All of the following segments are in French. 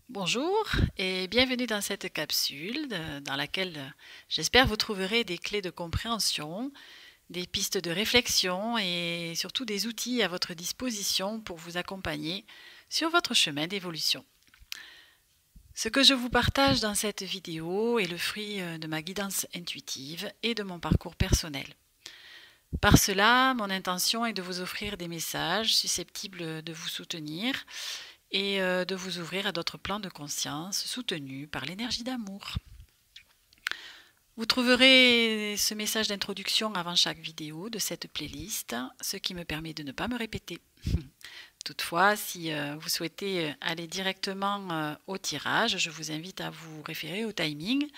Bonjour et bienvenue dans cette capsule dans laquelle j'espère vous trouverez des clés de compréhension, des pistes de réflexion et surtout des outils à votre disposition pour vous accompagner sur votre chemin d'évolution. Ce que je vous partage dans cette vidéo est le fruit de ma guidance intuitive et de mon parcours personnel. Par cela, mon intention est de vous offrir des messages susceptibles de vous soutenir et de vous ouvrir à d'autres plans de conscience soutenus par l'énergie d'amour. Vous trouverez ce message d'introduction avant chaque vidéo de cette playlist, ce qui me permet de ne pas me répéter. Toutefois, si vous souhaitez aller directement au tirage, je vous invite à vous référer au timing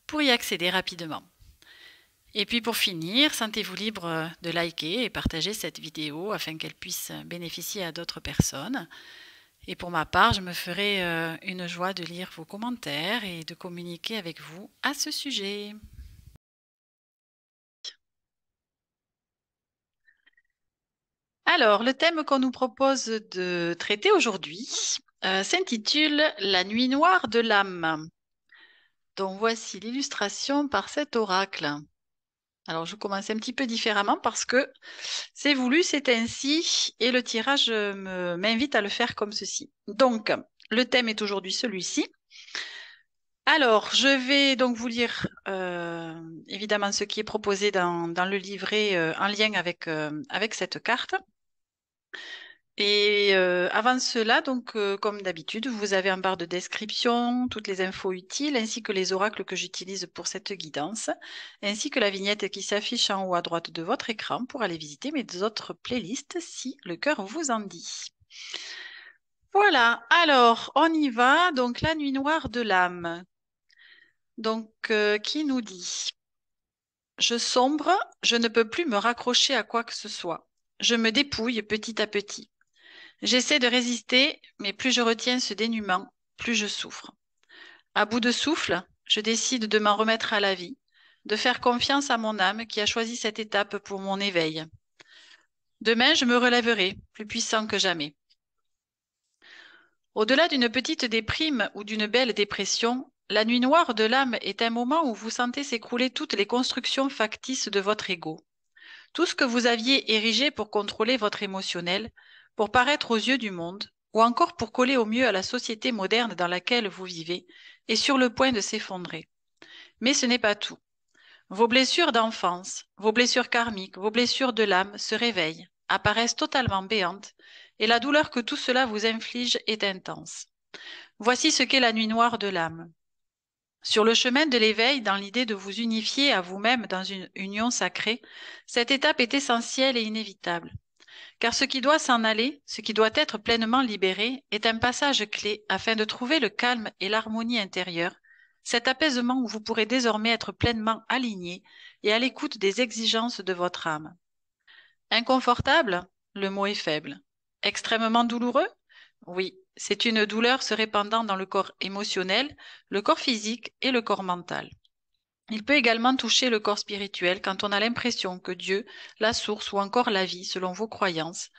pour y accéder rapidement. Et puis pour finir, sentez-vous libre de liker et partager cette vidéo afin qu'elle puisse bénéficier à d'autres personnes. Et pour ma part, je me ferai une joie de lire vos commentaires et de communiquer avec vous à ce sujet. Alors, le thème qu'on nous propose de traiter aujourd'hui s'intitule « La nuit noire de l'âme ». Donc voici l'illustration par cet oracle. Alors, je commence un petit peu différemment parce que c'est voulu, c'est ainsi, et le tirage m'invite à le faire comme ceci. Donc, le thème est aujourd'hui celui-ci. Alors, je vais donc vous lire évidemment ce qui est proposé dans le livret en lien avec cette carte. Et avant cela, donc comme d'habitude, vous avez en barre de description toutes les infos utiles ainsi que les oracles que j'utilise pour cette guidance, ainsi que la vignette qui s'affiche en haut à droite de votre écran pour aller visiter mes autres playlists si le cœur vous en dit. Voilà, alors on y va. Donc la nuit noire de l'âme. Donc qui nous dit? Je sombre, je ne peux plus me raccrocher à quoi que ce soit. Je me dépouille petit à petit. J'essaie de résister, mais plus je retiens ce dénuement, plus je souffre. À bout de souffle, je décide de m'en remettre à la vie, de faire confiance à mon âme qui a choisi cette étape pour mon éveil. Demain, je me relèverai, plus puissant que jamais. Au-delà d'une petite déprime ou d'une belle dépression, la nuit noire de l'âme est un moment où vous sentez s'écrouler toutes les constructions factices de votre ego. Tout ce que vous aviez érigé pour contrôler votre émotionnel, pour paraître aux yeux du monde, ou encore pour coller au mieux à la société moderne dans laquelle vous vivez, est sur le point de s'effondrer. Mais ce n'est pas tout. Vos blessures d'enfance, vos blessures karmiques, vos blessures de l'âme se réveillent, apparaissent totalement béantes, et la douleur que tout cela vous inflige est intense. Voici ce qu'est la nuit noire de l'âme. Sur le chemin de l'éveil, dans l'idée de vous unifier à vous-même dans une union sacrée, cette étape est essentielle et inévitable. Car ce qui doit s'en aller, ce qui doit être pleinement libéré, est un passage clé afin de trouver le calme et l'harmonie intérieure, cet apaisement où vous pourrez désormais être pleinement aligné et à l'écoute des exigences de votre âme. Inconfortable? Le mot est faible. Extrêmement douloureux? Oui, c'est une douleur se répandant dans le corps émotionnel, le corps physique et le corps mental. Il peut également toucher le corps spirituel quand on a l'impression que Dieu, la source ou encore la vie, selon vos croyances,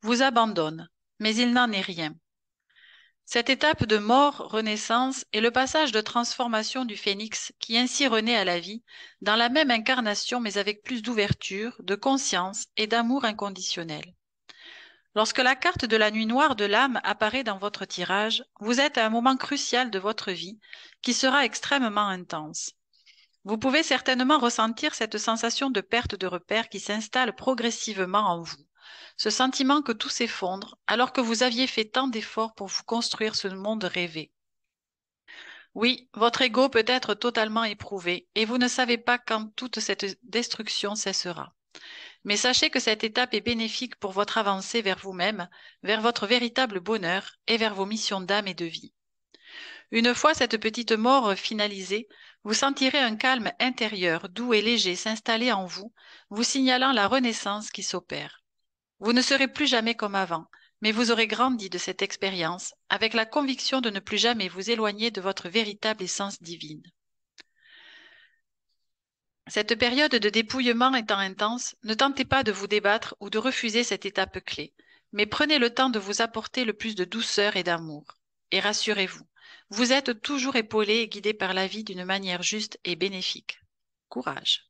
vous abandonne, mais il n'en est rien. Cette étape de mort-renaissance est le passage de transformation du phénix qui ainsi renaît à la vie, dans la même incarnation mais avec plus d'ouverture, de conscience et d'amour inconditionnel. Lorsque la carte de la nuit noire de l'âme apparaît dans votre tirage, vous êtes à un moment crucial de votre vie qui sera extrêmement intense. Vous pouvez certainement ressentir cette sensation de perte de repère qui s'installe progressivement en vous, ce sentiment que tout s'effondre alors que vous aviez fait tant d'efforts pour vous construire ce monde rêvé. Oui, votre ego peut être totalement éprouvé et vous ne savez pas quand toute cette destruction cessera. Mais sachez que cette étape est bénéfique pour votre avancée vers vous-même, vers votre véritable bonheur et vers vos missions d'âme et de vie. Une fois cette petite mort finalisée, vous sentirez un calme intérieur doux et léger s'installer en vous, vous signalant la renaissance qui s'opère. Vous ne serez plus jamais comme avant, mais vous aurez grandi de cette expérience avec la conviction de ne plus jamais vous éloigner de votre véritable essence divine. Cette période de dépouillement étant intense, ne tentez pas de vous débattre ou de refuser cette étape clé, mais prenez le temps de vous apporter le plus de douceur et d'amour. Et rassurez-vous, Vous êtes toujours épaulé et guidé par la vie d'une manière juste et bénéfique. Courage.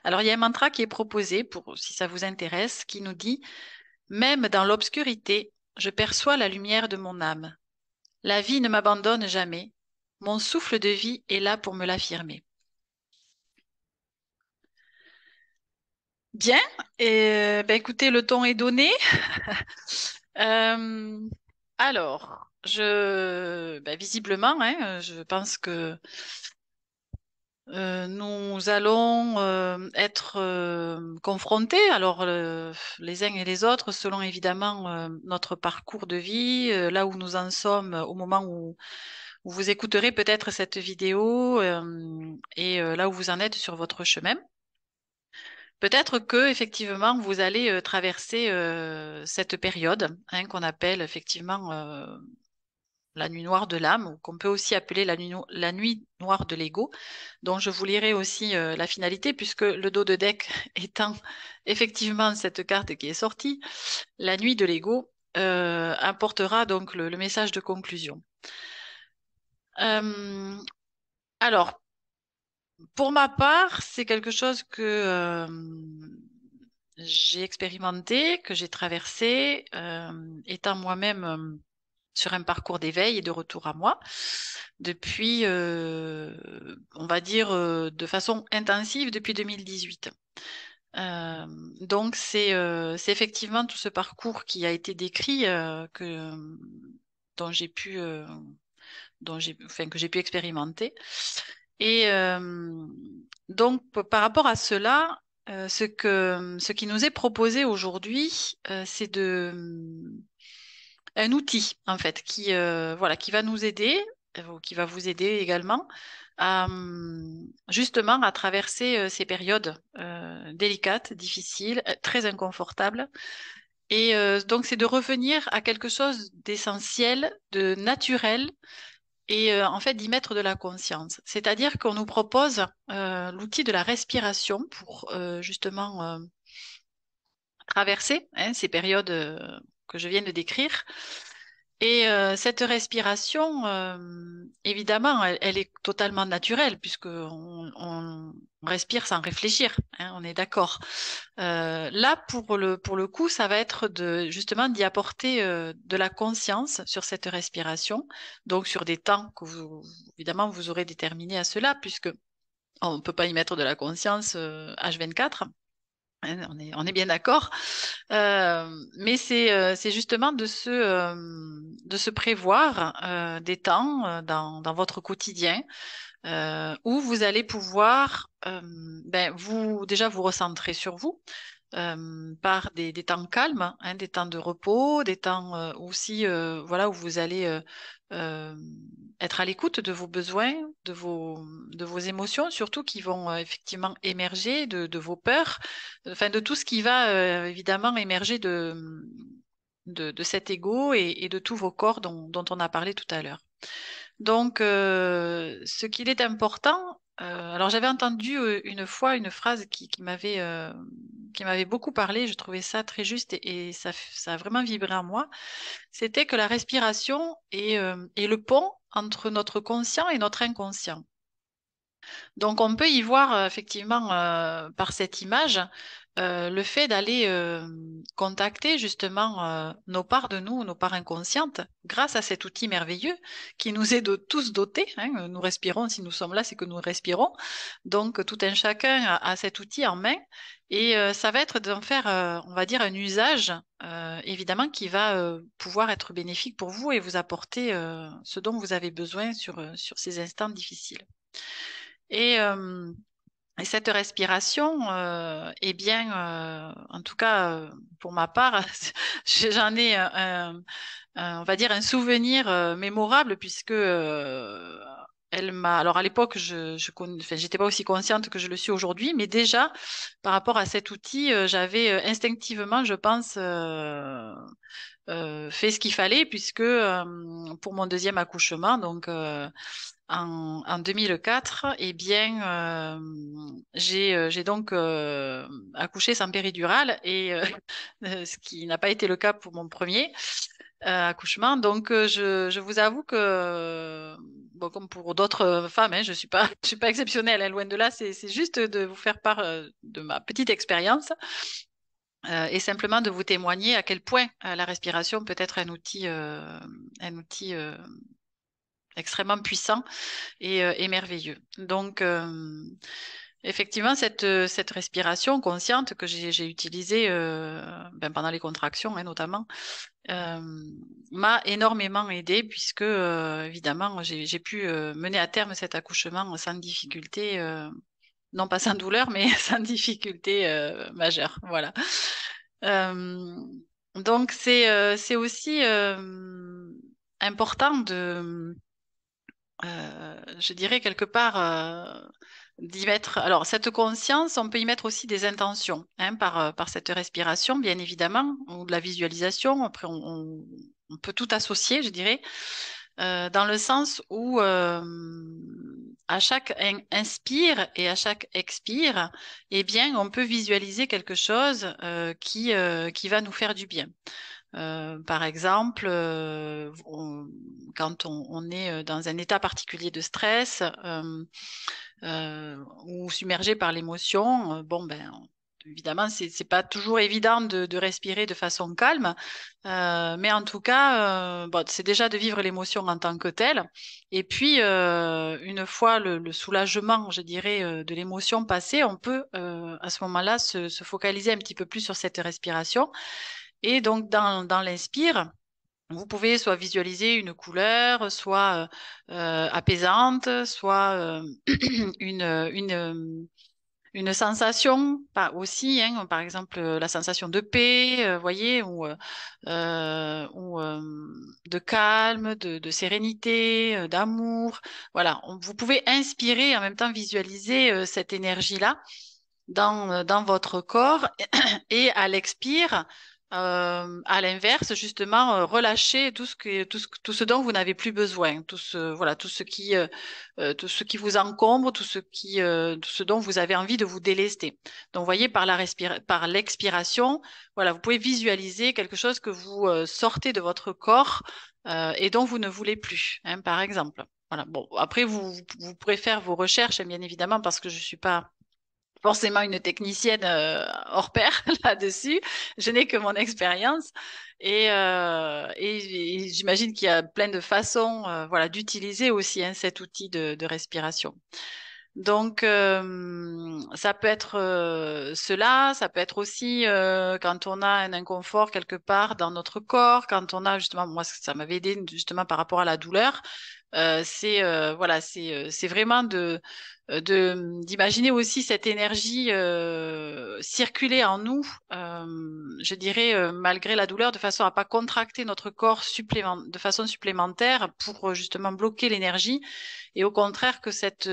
Alors, il y a un mantra qui est proposé, pour, si ça vous intéresse, qui nous dit, même dans l'obscurité, je perçois la lumière de mon âme. La vie ne m'abandonne jamais. Mon souffle de vie est là pour me l'affirmer. Bien, et, ben, écoutez, le ton est donné. Euh, alors, ben, visiblement, hein, je pense que nous allons être confrontés, alors les uns et les autres, selon évidemment notre parcours de vie, là où nous en sommes au moment où vous écouterez peut-être cette vidéo et là où vous en êtes sur votre chemin. Peut-être que effectivement vous allez traverser cette période hein, qu'on appelle effectivement la nuit noire de l'âme, ou qu'on peut aussi appeler la nuit noire de l'ego, dont je vous lirai aussi la finalité, puisque le dos de deck étant effectivement cette carte qui est sortie, la nuit de l'ego apportera donc le message de conclusion. Euh, alors, pour ma part, c'est quelque chose que j'ai expérimenté, que j'ai traversé, étant moi-même sur un parcours d'éveil et de retour à moi depuis, on va dire, de façon intensive depuis 2018. Euh, donc c'est effectivement tout ce parcours qui a été décrit dont j'ai pu enfin, que j'ai pu expérimenter. Et donc par rapport à cela, ce qui nous est proposé aujourd'hui, c'est un outil en fait voilà qui va nous aider, qui va vous aider également à justement à traverser ces périodes délicates, difficiles, très inconfortables. Et donc c'est de revenir à quelque chose d'essentiel, de naturel et en fait d'y mettre de la conscience. C'est-à-dire qu'on nous propose l'outil de la respiration pour justement traverser hein, ces périodes que je viens de décrire. Et cette respiration, évidemment, elle est totalement naturelle puisque on respire sans réfléchir, hein, on est d'accord. Là, pour le coup, ça va être de justement d'y apporter de la conscience sur cette respiration, donc sur des temps que vous, évidemment, vous aurez déterminés à cela, puisque on ne peut pas y mettre de la conscience H24. Hein, on est bien d'accord. Mais c'est justement de se prévoir des temps dans votre quotidien où vous allez pouvoir ben, déjà vous recentrer sur vous par des temps calmes, hein, des temps de repos, des temps aussi voilà, où vous allez euh, être à l'écoute de vos besoins, de vos émotions, surtout qui vont effectivement émerger, de vos peurs, enfin de tout ce qui va évidemment émerger de cet ego et de tous vos corps dont on a parlé tout à l'heure. Donc, ce qu'il est important, alors j'avais entendu une fois une phrase qui m'avait beaucoup parlé, je trouvais ça très juste et ça a vraiment vibré en moi, c'était que la respiration est le pont entre notre conscient et notre inconscient. Donc on peut y voir effectivement par cette image le fait d'aller contacter justement nos parts de nous, nos parts inconscientes, grâce à cet outil merveilleux qui nous est tous dotés. Hein. Nous respirons, si nous sommes là, c'est que nous respirons. Donc tout un chacun a cet outil en main et ça va être d'en faire, on va dire, un usage évidemment qui va pouvoir être bénéfique pour vous et vous apporter ce dont vous avez besoin sur ces instants difficiles. Et, et cette respiration, eh bien, en tout cas, pour ma part, j'en ai on va dire un souvenir mémorable puisque elle m'a. Alors à l'époque, enfin, j'étais pas aussi consciente que je le suis aujourd'hui, mais déjà par rapport à cet outil, j'avais instinctivement, je pense, fait ce qu'il fallait puisque pour mon deuxième accouchement, donc en 2004, eh bien, j'ai donc accouché sans péridurale et ce qui n'a pas été le cas pour mon premier. accouchement. Donc, je vous avoue que, bon, comme pour d'autres femmes, hein, je suis pas exceptionnelle, hein, loin de là. C'est juste de vous faire part de ma petite expérience et simplement de vous témoigner à quel point la respiration peut être un outil extrêmement puissant et merveilleux. Donc, effectivement, cette respiration consciente que j'ai utilisée ben, pendant les contractions, hein, notamment, euh, m'a énormément aidée puisque, évidemment, j'ai pu mener à terme cet accouchement sans difficulté, non pas sans douleur, mais sans difficulté majeure. Voilà. Euh, donc, c'est aussi important je dirais quelque part, d'y mettre. Alors, cette conscience, on peut y mettre aussi des intentions, hein, par cette respiration, bien évidemment, ou de la visualisation. Après, on peut tout associer, je dirais, dans le sens où à chaque inspire et à chaque expire, eh bien, on peut visualiser quelque chose qui va nous faire du bien. Par exemple, quand on est dans un état particulier de stress ou submergé par l'émotion, bon ben évidemment c'est pas toujours évident de respirer de façon calme, mais en tout cas, bon, c'est déjà de vivre l'émotion en tant que telle. Et puis une fois le soulagement, je dirais, de l'émotion passée, on peut à ce moment-là se focaliser un petit peu plus sur cette respiration et donc, dans l'inspire, vous pouvez soit visualiser une couleur, soit apaisante, soit une sensation, pas aussi, hein, par exemple la sensation de paix, voyez, ou de calme, de sérénité, d'amour. Voilà, vous pouvez inspirer et en même temps visualiser cette énergie-là dans votre corps et à l'expire, à l'inverse, justement, relâchez tout ce dont vous n'avez plus besoin, voilà, tout ce qui vous encombre, tout ce dont vous avez envie de vous délester. Donc, vous voyez, par l'expiration, voilà, vous pouvez visualiser quelque chose que vous sortez de votre corps et dont vous ne voulez plus, hein, par exemple. Voilà. Bon, après, vous pourrez faire vos recherches, hein, bien évidemment, parce que je suis pas forcément une technicienne hors pair là-dessus. Je n'ai que mon expérience et j'imagine qu'il y a plein de façons voilà, d'utiliser aussi hein, cet outil de respiration. Donc, ça peut être cela, ça peut être aussi quand on a un inconfort quelque part dans notre corps, quand on a justement, moi, ça m'avait aidé justement par rapport à la douleur. Voilà, c'est vraiment d'imaginer aussi cette énergie circuler en nous, je dirais malgré la douleur, de façon à pas contracter notre corps de façon supplémentaire pour justement bloquer l'énergie, et au contraire que cette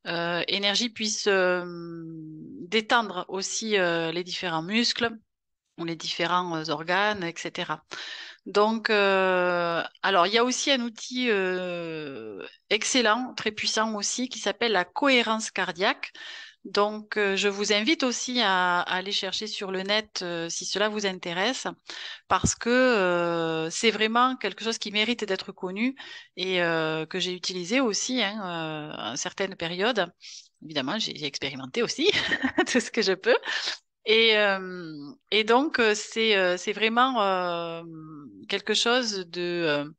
énergie puisse détendre aussi les différents muscles ou les différents organes, etc. Donc, alors, il y a aussi un outil excellent, très puissant aussi, qui s'appelle la cohérence cardiaque. Donc, je vous invite aussi à aller chercher sur le net si cela vous intéresse, parce que c'est vraiment quelque chose qui mérite d'être connu et que j'ai utilisé aussi hein, à certaines périodes. Évidemment, j'ai expérimenté aussi tout ce que je peux. Et donc, c'est vraiment quelque chose de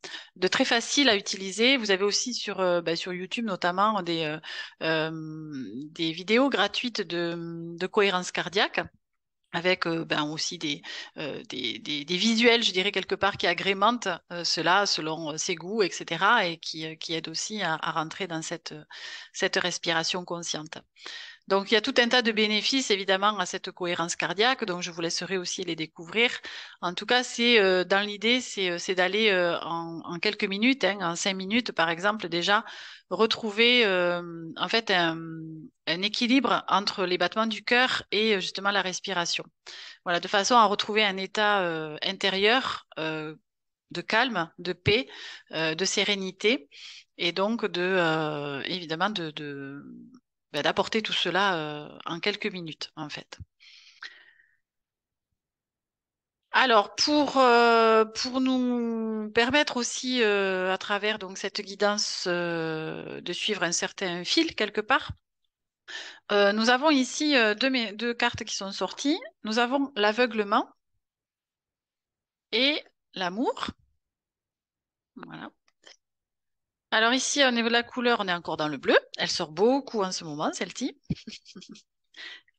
très facile à utiliser. Vous avez aussi sur YouTube notamment des vidéos gratuites de cohérence cardiaque avec ben, aussi des visuels, je dirais, quelque part, qui agrémentent cela selon ses goûts, etc., et qui aident aussi à rentrer dans cette respiration consciente. Donc, il y a tout un tas de bénéfices, évidemment, à cette cohérence cardiaque, donc je vous laisserai aussi les découvrir. En tout cas, dans l'idée, c'est d'aller en quelques minutes, hein, en 5 minutes, par exemple, déjà, retrouver en fait un équilibre entre les battements du cœur et justement la respiration. Voilà, de façon à retrouver un état intérieur de calme, de paix, de sérénité, et donc évidemment ben, d'apporter tout cela en quelques minutes, en fait. Alors, pour nous permettre aussi, à travers donc, cette guidance, de suivre un certain fil quelque part, nous avons ici deux cartes qui sont sorties. Nous avons l'aveuglement et l'amour. Voilà. Alors ici, au niveau de la couleur, on est encore dans le bleu. Elle sort beaucoup en ce moment, celle-ci.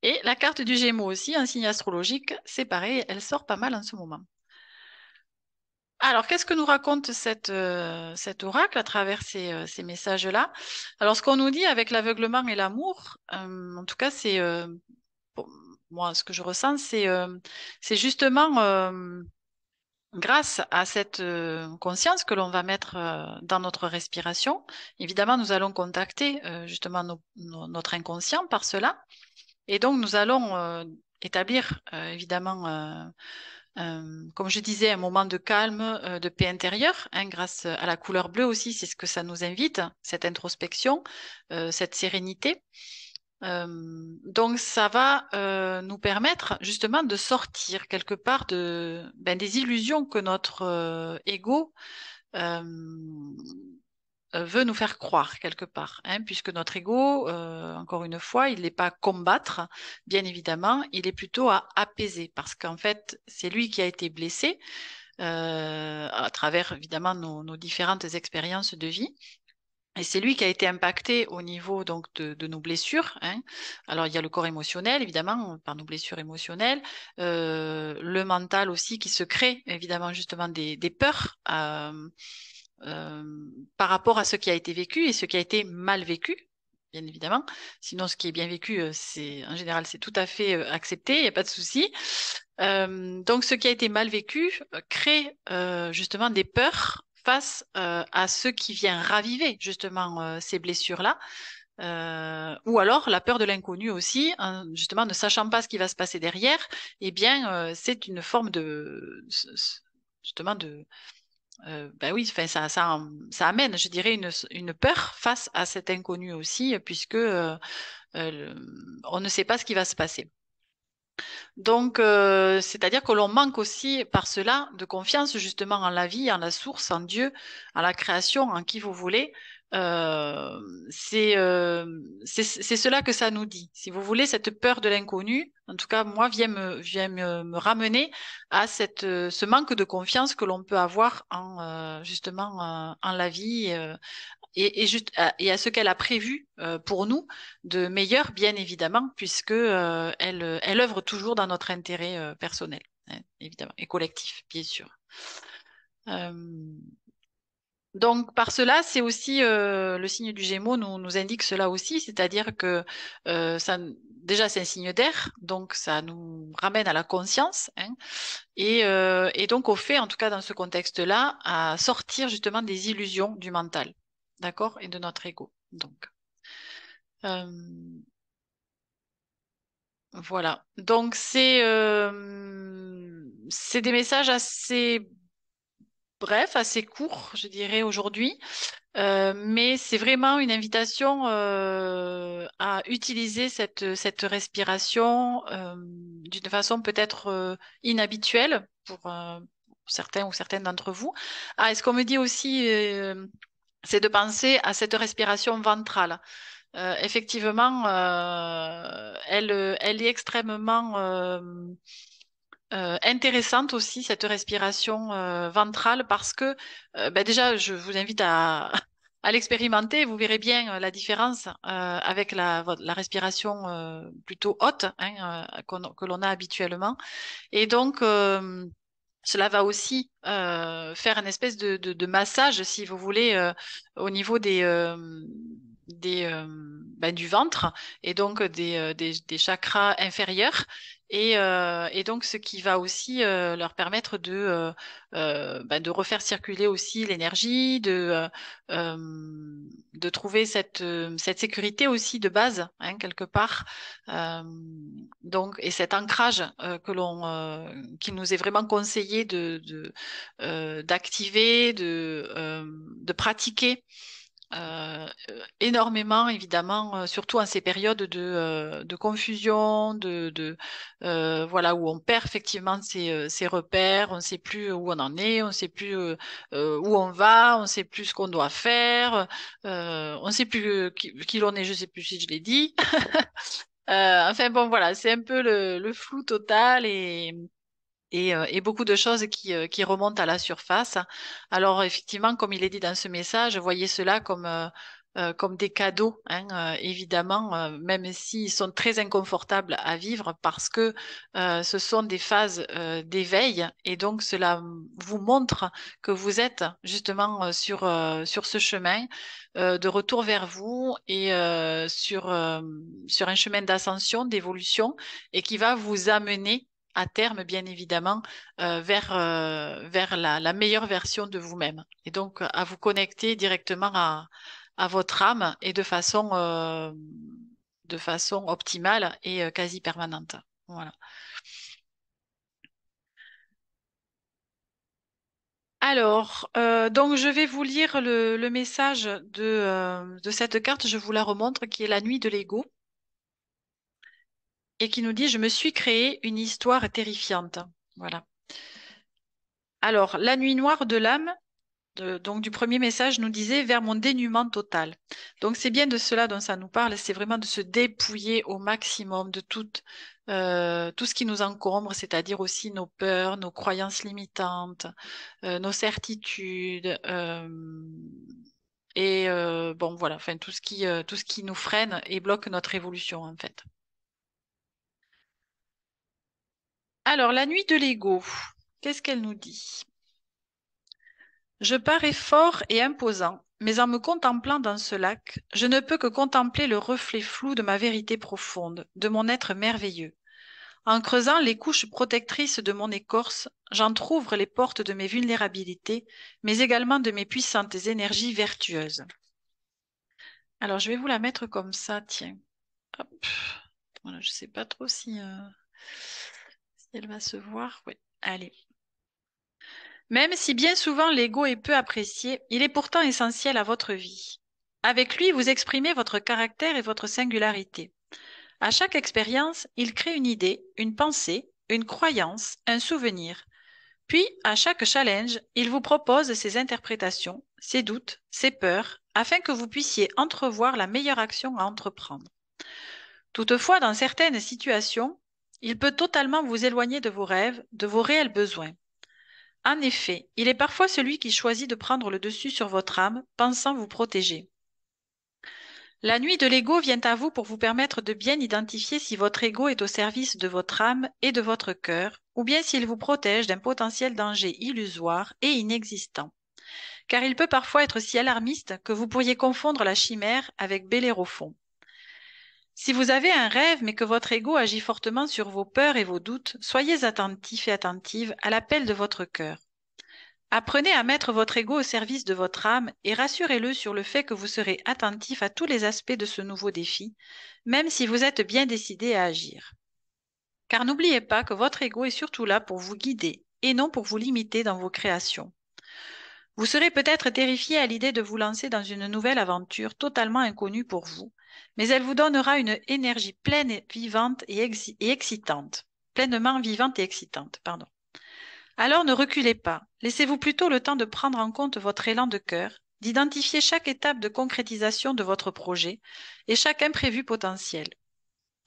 Et la carte du Gémeaux aussi, un signe astrologique, c'est pareil, elle sort pas mal en ce moment. Alors, qu'est-ce que nous raconte cet oracle à travers ces messages-là? Alors, ce qu'on nous dit avec l'aveuglement et l'amour, en tout cas, pour moi, ce que je ressens, c'est justement grâce à cette conscience que l'on va mettre dans notre respiration. Évidemment, nous allons contacter justement notre inconscient par cela. Et donc, nous allons établir évidemment comme je disais, un moment de calme, de paix intérieure, hein, grâce à la couleur bleue aussi, c'est ce que ça nous invite, cette introspection, cette sérénité. Donc ça va nous permettre justement de sortir quelque part des illusions que notre ego euh, veut nous faire croire quelque part, hein, puisque notre ego, encore une fois, il n'est pas combattre, bien évidemment, il est plutôt à apaiser, parce qu'en fait, c'est lui qui a été blessé à travers évidemment nos différentes expériences de vie. Et c'est lui qui a été impacté au niveau donc de nos blessures, hein. Alors il y a le corps émotionnel évidemment par nos blessures émotionnelles, le mental aussi qui se crée évidemment justement des peurs euh, par rapport à ce qui a été vécu et ce qui a été mal vécu, bien évidemment. Sinon, ce qui est bien vécu, c'est en général, c'est tout à fait accepté, il n'y a pas de souci. Donc, ce qui a été mal vécu crée justement des peurs face à ce qui vient raviver justement ces blessures-là. Ou alors la peur de l'inconnu aussi, hein, justement ne sachant pas ce qui va se passer derrière, eh bien c'est une forme de justement de ben oui, enfin, ça amène, je dirais, une peur face à cet inconnu aussi, puisque on ne sait pas ce qui va se passer. Donc, c'est-à-dire que l'on manque aussi par cela de confiance justement en la vie, en la source, en Dieu, en la création, en qui vous voulez. Euh, c'est cela que ça nous dit. Si vous voulez, cette peur de l'inconnu, en tout cas, moi, me ramener à ce manque de confiance que l'on peut avoir justement en la vie et à ce qu'elle a prévu pour nous de meilleur, bien évidemment, puisque elle œuvre toujours dans notre intérêt personnel, hein, évidemment, et collectif, bien sûr. Euh, donc par cela, c'est aussi le signe du Gémeaux nous indique cela aussi, c'est-à-dire que déjà c'est un signe d'air, donc ça nous ramène à la conscience, hein, et donc au fait, en tout cas dans ce contexte-là, à sortir justement des illusions du mental, d'accord, et de notre ego. Donc euh, voilà. Donc c'est des messages assez brefs, assez courts, je dirais aujourd'hui. Mais c'est vraiment une invitation à utiliser cette respiration d'une façon peut-être inhabituelle pour certains ou certaines d'entre vous. Ah, et ce qu'on me dit aussi, c'est de penser à cette respiration ventrale. Effectivement, elle est extrêmement intéressante aussi, cette respiration ventrale, parce que déjà, je vous invite à l'expérimenter. Vous verrez bien la différence avec la respiration plutôt haute, hein, que l'on a habituellement. Et donc, cela va aussi faire une espèce de massage, si vous voulez, au niveau du ventre et donc des chakras inférieurs. Et donc, ce qui va aussi leur permettre de refaire circuler aussi l'énergie, de trouver cette sécurité aussi de base, hein, quelque part. Euh, donc, et cet ancrage qu'il nous est vraiment conseillé d'activer, de pratiquer énormément, évidemment, surtout en ces périodes de confusion, voilà, où on perd effectivement ses repères, on ne sait plus où on en est, on ne sait plus où on va, on ne sait plus ce qu'on doit faire, on ne sait plus qui l'on est, je ne sais plus si je l'ai dit. Enfin bon, voilà, c'est un peu le flou total et beaucoup de choses qui remontent à la surface. Alors effectivement, comme il est dit dans ce message, voyez cela comme des cadeaux, hein, évidemment, même s'ils sont très inconfortables à vivre parce que ce sont des phases d'éveil et donc cela vous montre que vous êtes justement sur ce chemin de retour vers vous et sur un chemin d'ascension, d'évolution et qui va vous amener à terme, bien évidemment, vers la meilleure version de vous-même. Et donc, à vous connecter directement à votre âme et de façon optimale et quasi permanente. Voilà. Alors, donc je vais vous lire le message de cette carte, je vous la remontre, qui est la nuit de l'ego, et qui nous dit, je me suis créé une histoire terrifiante. Voilà. Alors, la nuit noire de l'âme donc du premier message nous disait vers mon dénuement total. Donc c'est bien de cela dont ça nous parle, c'est vraiment de se dépouiller au maximum de tout ce qui nous encombre, c'est-à-dire aussi nos peurs, nos croyances limitantes, nos certitudes, et bon voilà, enfin tout ce qui nous freine et bloque notre évolution en fait. Alors la nuit de l'ego, qu'est-ce qu'elle nous dit? Je parais fort et imposant, mais en me contemplant dans ce lac, je ne peux que contempler le reflet flou de ma vérité profonde, de mon être merveilleux. En creusant les couches protectrices de mon écorce, j'entr'ouvre les portes de mes vulnérabilités, mais également de mes puissantes énergies vertueuses. Alors, je vais vous la mettre comme ça, tiens. Hop. Voilà, je ne sais pas trop si elle va se voir. Oui, allez. Même si bien souvent l'ego est peu apprécié, il est pourtant essentiel à votre vie. Avec lui, vous exprimez votre caractère et votre singularité. À chaque expérience, il crée une idée, une pensée, une croyance, un souvenir. Puis, à chaque challenge, il vous propose ses interprétations, ses doutes, ses peurs, afin que vous puissiez entrevoir la meilleure action à entreprendre. Toutefois, dans certaines situations, il peut totalement vous éloigner de vos rêves, de vos réels besoins. En effet, il est parfois celui qui choisit de prendre le dessus sur votre âme, pensant vous protéger. La nuit de l'ego vient à vous pour vous permettre de bien identifier si votre ego est au service de votre âme et de votre cœur, ou bien s'il vous protège d'un potentiel danger illusoire et inexistant. Car il peut parfois être si alarmiste que vous pourriez confondre la chimère avec Bellérophon. Si vous avez un rêve mais que votre ego agit fortement sur vos peurs et vos doutes, soyez attentif et attentive à l'appel de votre cœur. Apprenez à mettre votre ego au service de votre âme et rassurez-le sur le fait que vous serez attentif à tous les aspects de ce nouveau défi, même si vous êtes bien décidé à agir. Car n'oubliez pas que votre ego est surtout là pour vous guider et non pour vous limiter dans vos créations. Vous serez peut-être terrifié à l'idée de vous lancer dans une nouvelle aventure totalement inconnue pour vous, mais elle vous donnera une énergie pleine et vivante et excitante. Pleinement vivante et excitante, pardon. Alors ne reculez pas, laissez-vous plutôt le temps de prendre en compte votre élan de cœur, d'identifier chaque étape de concrétisation de votre projet et chaque imprévu potentiel.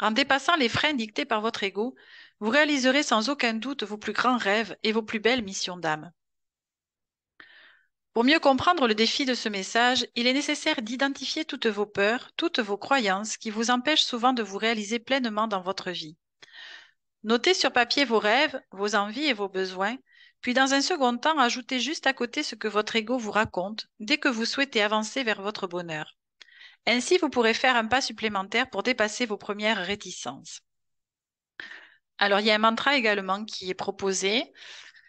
En dépassant les freins dictés par votre ego, vous réaliserez sans aucun doute vos plus grands rêves et vos plus belles missions d'âme. Pour mieux comprendre le défi de ce message, il est nécessaire d'identifier toutes vos peurs, toutes vos croyances qui vous empêchent souvent de vous réaliser pleinement dans votre vie. Notez sur papier vos rêves, vos envies et vos besoins, puis dans un second temps, ajoutez juste à côté ce que votre ego vous raconte dès que vous souhaitez avancer vers votre bonheur. Ainsi, vous pourrez faire un pas supplémentaire pour dépasser vos premières réticences. Alors, il y a un mantra également qui est proposé,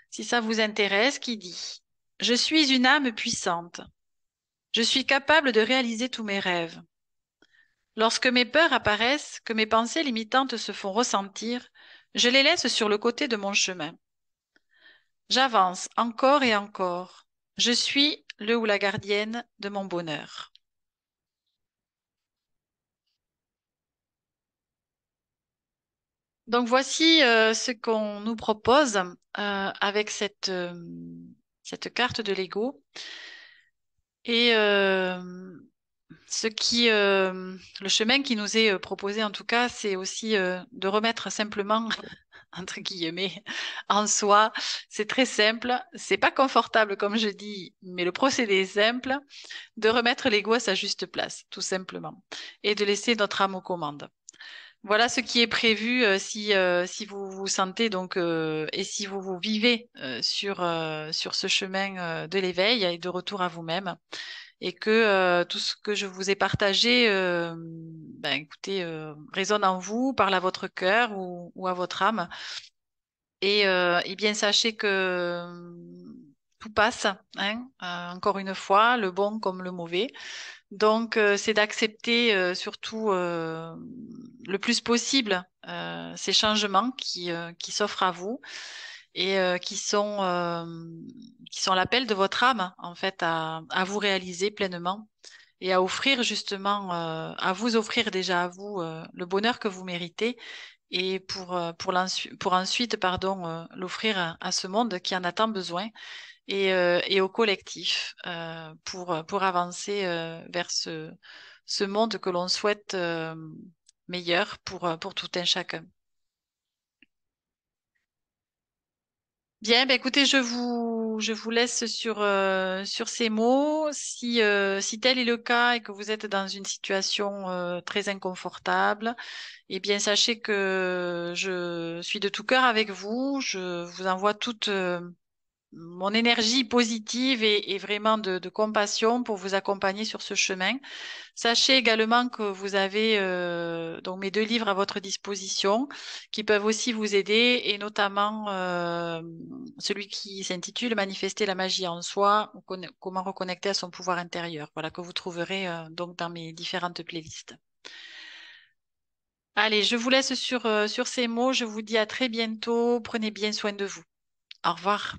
si ça vous intéresse, qui dit: Je suis une âme puissante. Je suis capable de réaliser tous mes rêves. Lorsque mes peurs apparaissent, que mes pensées limitantes se font ressentir, je les laisse sur le côté de mon chemin. J'avance encore et encore. Je suis le ou la gardienne de mon bonheur. Donc voici ce qu'on nous propose avec cette carte de Lego. Et le chemin qui nous est proposé en tout cas, c'est aussi de remettre simplement, entre guillemets, en soi. C'est très simple. C'est pas confortable comme je dis, mais le procédé est simple. De remettre l'ego à sa juste place, tout simplement, et de laisser notre âme aux commandes. Voilà ce qui est prévu si vous vous sentez donc et si vous vous vivez sur ce chemin de l'éveil et de retour à vous-même et que tout ce que je vous ai partagé ben, écoutez résonne en vous, parle à votre cœur ou à votre âme et bien sachez que tout passe, hein, encore une fois, le bon comme le mauvais. Donc, c'est d'accepter surtout le plus possible ces changements qui s'offrent à vous et qui sont l'appel de votre âme, en fait, à vous réaliser pleinement et à offrir justement, à vous offrir déjà à vous le bonheur que vous méritez et pour ensuite, pardon, l'offrir à ce monde qui en a tant besoin et au collectif pour avancer vers ce monde que l'on souhaite meilleur pour tout un chacun. Bien, ben écoutez, je vous laisse sur ces mots. Si tel est le cas et que vous êtes dans une situation très inconfortable, eh bien, sachez que je suis de tout cœur avec vous. Je vous envoie toute mon énergie positive et vraiment de compassion pour vous accompagner sur ce chemin. Sachez également que vous avez donc mes deux livres à votre disposition qui peuvent aussi vous aider et notamment celui qui s'intitule Manifester la magie en soi ou comment reconnecter à son pouvoir intérieur. Voilà que vous trouverez donc dans mes différentes playlists. Allez, je vous laisse sur ces mots. Je vous dis à très bientôt. Prenez bien soin de vous. Au revoir.